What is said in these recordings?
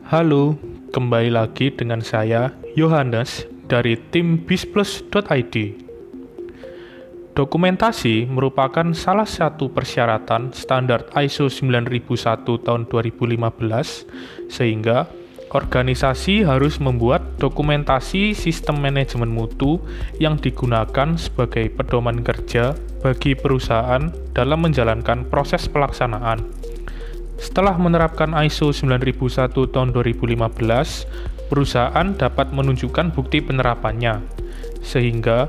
Halo, kembali lagi dengan saya, Yohanes, dari tim bizplus.id. Dokumentasi merupakan salah satu persyaratan standar ISO 9001 tahun 2015, sehingga organisasi harus membuat dokumentasi sistem manajemen mutu yang digunakan sebagai pedoman kerja bagi perusahaan dalam menjalankan proses pelaksanaan. Setelah menerapkan ISO 9001 tahun 2015, perusahaan dapat menunjukkan bukti penerapannya, sehingga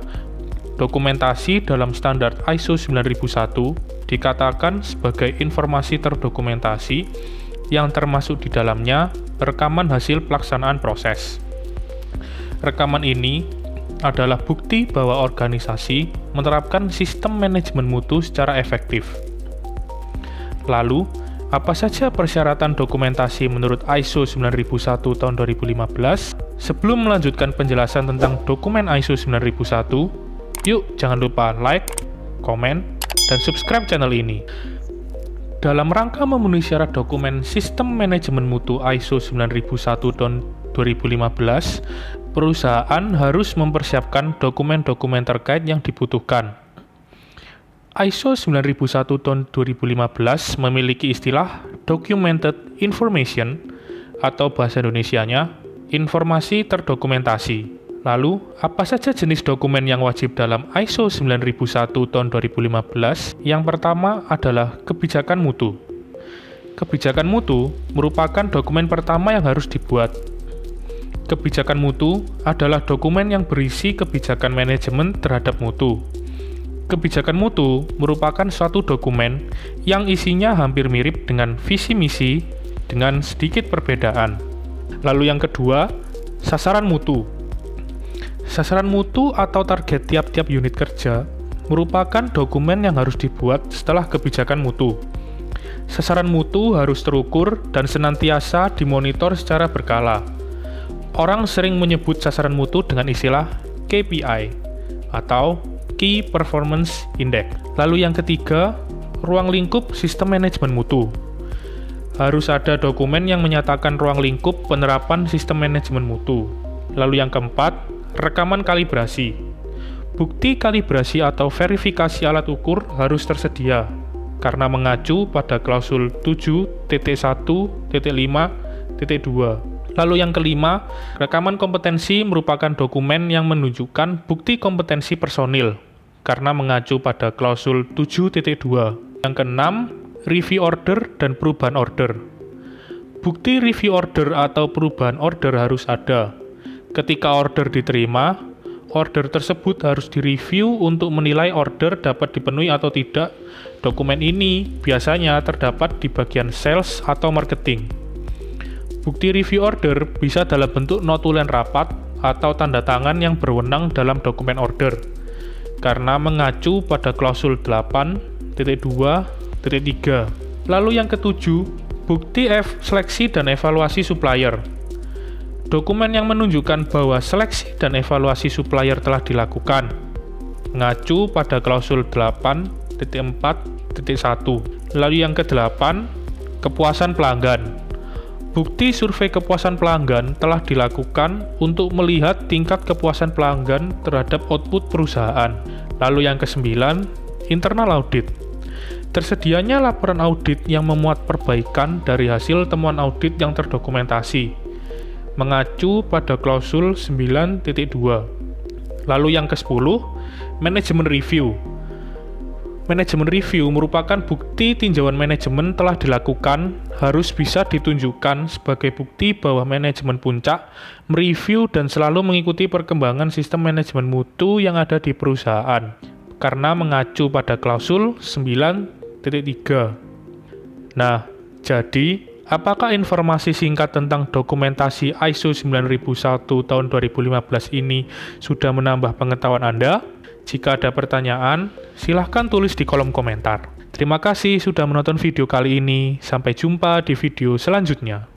dokumentasi dalam standar ISO 9001 dikatakan sebagai informasi terdokumentasi yang termasuk di dalamnya rekaman hasil pelaksanaan proses. Rekaman ini adalah bukti bahwa organisasi menerapkan sistem manajemen mutu secara efektif. Lalu, apa saja persyaratan dokumentasi menurut ISO 9001 tahun 2015? Sebelum melanjutkan penjelasan tentang dokumen ISO 9001, yuk jangan lupa like, komen, dan subscribe channel ini. Dalam rangka memenuhi syarat dokumen Sistem Manajemen Mutu ISO 9001 tahun 2015, perusahaan harus mempersiapkan dokumen-dokumen terkait yang dibutuhkan. ISO 9001 tahun 2015 memiliki istilah Documented Information atau bahasa Indonesianya informasi terdokumentasi. Lalu, apa saja jenis dokumen yang wajib dalam ISO 9001 tahun 2015? Yang pertama adalah kebijakan mutu. Kebijakan mutu merupakan dokumen pertama yang harus dibuat. Kebijakan mutu adalah dokumen yang berisi kebijakan manajemen terhadap mutu. Kebijakan mutu merupakan suatu dokumen yang isinya hampir mirip dengan visi misi dengan sedikit perbedaan. Lalu yang kedua, sasaran mutu. Sasaran mutu atau target tiap-tiap unit kerja merupakan dokumen yang harus dibuat setelah kebijakan mutu. Sasaran mutu harus terukur dan senantiasa dimonitor secara berkala. Orang sering menyebut sasaran mutu dengan istilah KPI atau Key Performance Index. Lalu yang ketiga, ruang lingkup sistem manajemen mutu. Harus ada dokumen yang menyatakan ruang lingkup penerapan sistem manajemen mutu. Lalu yang keempat, rekaman kalibrasi. Bukti kalibrasi atau verifikasi alat ukur harus tersedia, karena mengacu pada klausul 7.1.5.2. Lalu yang kelima, rekaman kompetensi merupakan dokumen yang menunjukkan bukti kompetensi personil, karena mengacu pada klausul 7.2. Yang keenam, review order dan perubahan order. Bukti review order atau perubahan order harus ada. Ketika order diterima, order tersebut harus direview untuk menilai order dapat dipenuhi atau tidak. Dokumen ini biasanya terdapat di bagian sales atau marketing. Bukti review order bisa dalam bentuk notulen rapat atau tanda tangan yang berwenang dalam dokumen order, karena mengacu pada klausul 8.2.3. Lalu yang ketujuh, bukti seleksi dan evaluasi supplier. Dokumen yang menunjukkan bahwa seleksi dan evaluasi supplier telah dilakukan, mengacu pada klausul 8.4.1. Lalu yang kedelapan, kepuasan pelanggan. Bukti survei kepuasan pelanggan telah dilakukan untuk melihat tingkat kepuasan pelanggan terhadap output perusahaan. Lalu yang kesembilan, internal audit. Tersedianya laporan audit yang memuat perbaikan dari hasil temuan audit yang terdokumentasi, mengacu pada klausul 9.2. Lalu yang ke-10, manajemen review. Manajemen review merupakan bukti tinjauan manajemen telah dilakukan, harus bisa ditunjukkan sebagai bukti bahwa manajemen puncak mereview dan selalu mengikuti perkembangan sistem manajemen mutu yang ada di perusahaan, karena mengacu pada klausul 9.3. Nah, jadi apakah informasi singkat tentang dokumentasi ISO 9001 tahun 2015 ini sudah menambah pengetahuan Anda? Jika ada pertanyaan, silahkan tulis di kolom komentar. Terima kasih sudah menonton video kali ini. Sampai jumpa di video selanjutnya.